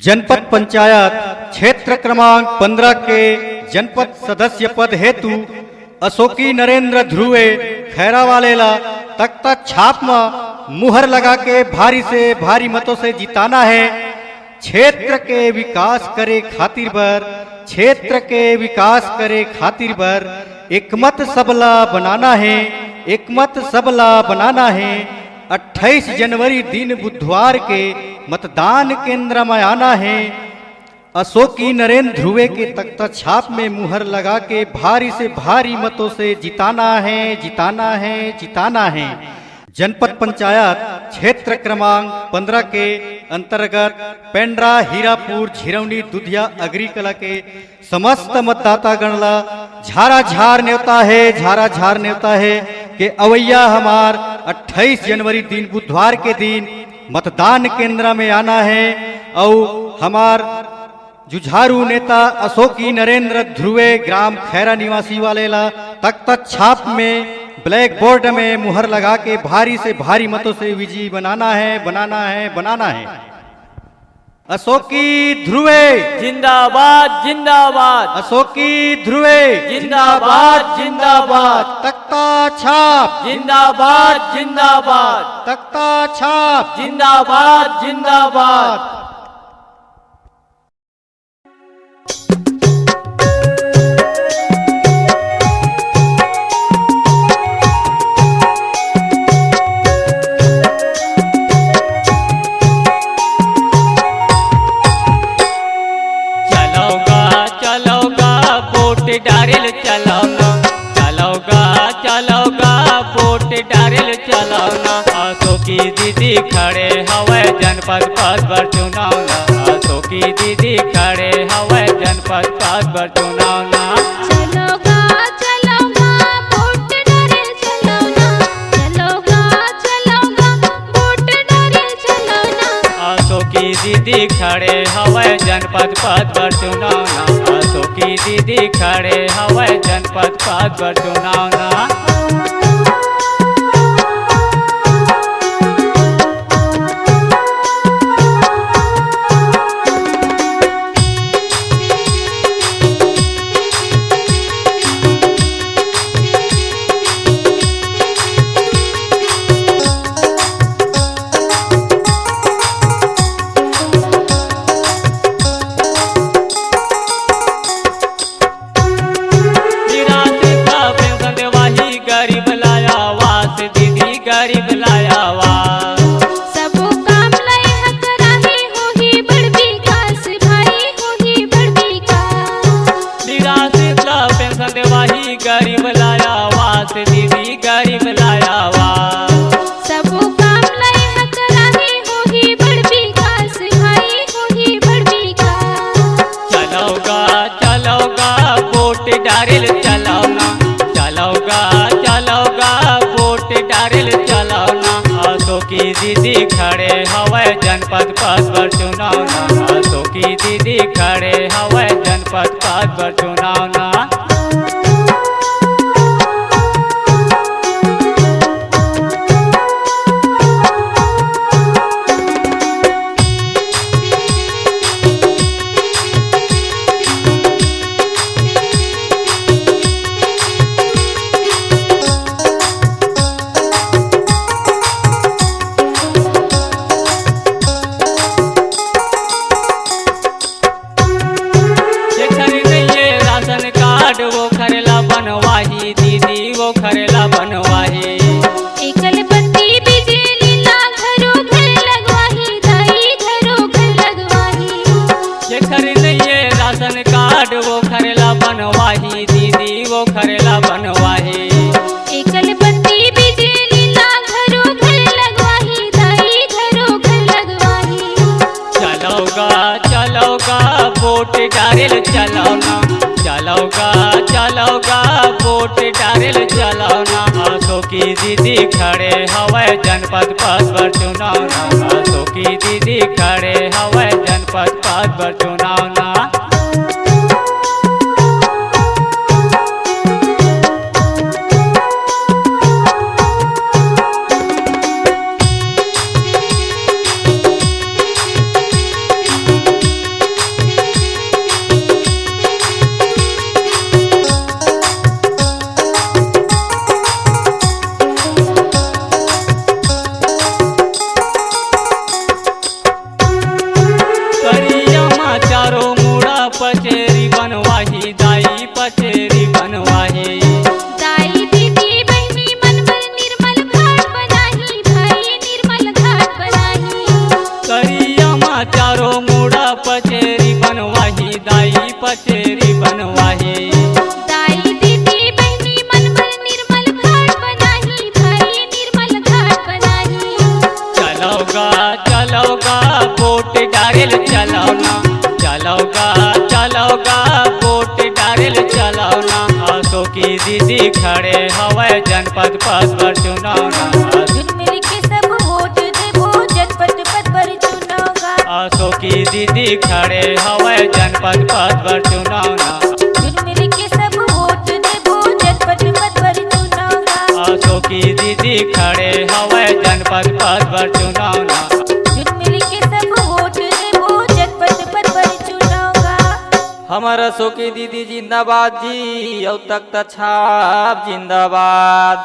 जनपद पंचायत क्षेत्र क्रमांक 15 के जनपद सदस्य पद हेतु अशोकी नरेंद्र ध्रुवे खैरावालेला तख्ता छाप में मुहर लगा के भारी से भारी मतों से जिताना है। क्षेत्र के विकास करे खातिर बर, क्षेत्र के विकास करे खातिर बर एकमत सबला बनाना है, एकमत सबला बनाना है। 28 जनवरी दिन बुधवार के मतदान केंद्र में आना है। अशोकी नरेंद्र ध्रुवे के तख्ता छाप में मुहर लगा के भारी से भारी मतों से जिताना है, जिताना है, जिताना है। जनपद पंचायत क्षेत्र क्रमांक 15 के अंतर्गत पेंड्रा, हीरापुर, झिरौनी, दुधिया, अग्रिकला के समस्त मतदाता गणला झारा झार न्योता है, झारा झार न्योता है कि अवैया हमार 28 जनवरी दिन बुधवार के दिन मतदान केंद्र में आना है और हमार जुझारू नेता अशोकी नरेंद्र ध्रुवे ग्राम खैरा निवासी वालेला तख्ता छाप में ब्लैक बोर्ड में मुहर लगा के भारी से भारी मतों से विजयी बनाना है, बनाना है, बनाना है। अशोकी ध्रुवे जिंदाबाद जिंदाबाद, अशोकी ध्रुवे जिंदाबाद जिंदाबाद, तख्ता छाप जिंदाबाद जिंदाबाद, तख्ता छाप जिंदाबाद जिंदाबाद। डारेल चलाना, चलोगा चलोगा वोट डारेल चलाना। अशोकी दीदी खड़े हवे जनपद पद पर चुनावना, अशोकी दीदी खड़े हवे जनपद पद पर चुनावना। चलोगा चलोगा वोट डारेल चलाना, चलोगा चलोगा वोट डारेल चलाना। अशोकी दीदी खड़े हवे जनपद पद पर चुनावना, अशोकी दीदी खड़े हवे जनपद पद पर चुनावना। गरीब लाया वास दीदी गरीब लाया वास, सबो काम लय हकराही होही बड़ विकास, भाई होही बड़ विकास। चलोगा चलोगा वोट डारेल चलाना, चलोगा चलोगा वोट डारेल चलाना। अशोकी दीदी खड़े हवे जनपद पद पर चुनावना, अशोकी दीदी खड़े हवे जनपद पद पर चुनावना। वो खरेला बनवाही दीदी वो खरेला बनवाही। एकल बत्ती बिजली ला घरों घर लगवाही, दाई घरों घर लगवाही। ये खरीदिए राशन कार्ड वो खरेला बनवाही दीदी वो खरेला बनवाही। एकल बत्ती बिजली ला घरों घर लगवाही, दाई घरों घर लगवाही। चलोगा चलोगा वोट डारेल चलाना, चलोगा चलोगा वोट डारेल चलाना। अशोकी दीदी खड़े हवे जनपद पद पर चुनावना, अशोकी दीदी खड़े हवे जनपद पद पर चुनावना। पचेरी बनवाही दाई पचेरी बनवाही। दाई दीदी बहनी मनभर निर्मल घाट बनाही भाई निर्मल घाट बनाही। करियामा चारो मुड़ा पचेरी बनवाही दाई पचेरी बनवाही। दाई दीदी बहनी मनभर निर्मल घाट बनाही भाई निर्मल घाट बनाही। चलोगा चलोगा बोट डारेल चलौना चलोगा चलोगा बोट डारेल चलौना। अशोकी दीदी खड़े हवे जनपद पद पर चुनावना। झुल मिल के सब वोट देबो जनपद पद पर चुनावगा। अशोकी दीदी खड़े हवे जनपद पद पर चुनावना। झुल मिल के सब वोट देबो जनपद पद पर चुनावगा। अशोकी दीदी खड़े हवे जनपद पद पर चुनावना। झुल मिल के सब वोट देबो जनपद पद पर चुनावगा। हमर अशोकी दीदी जिंदाबाद जी, अब तक छाप जिंदाबाद।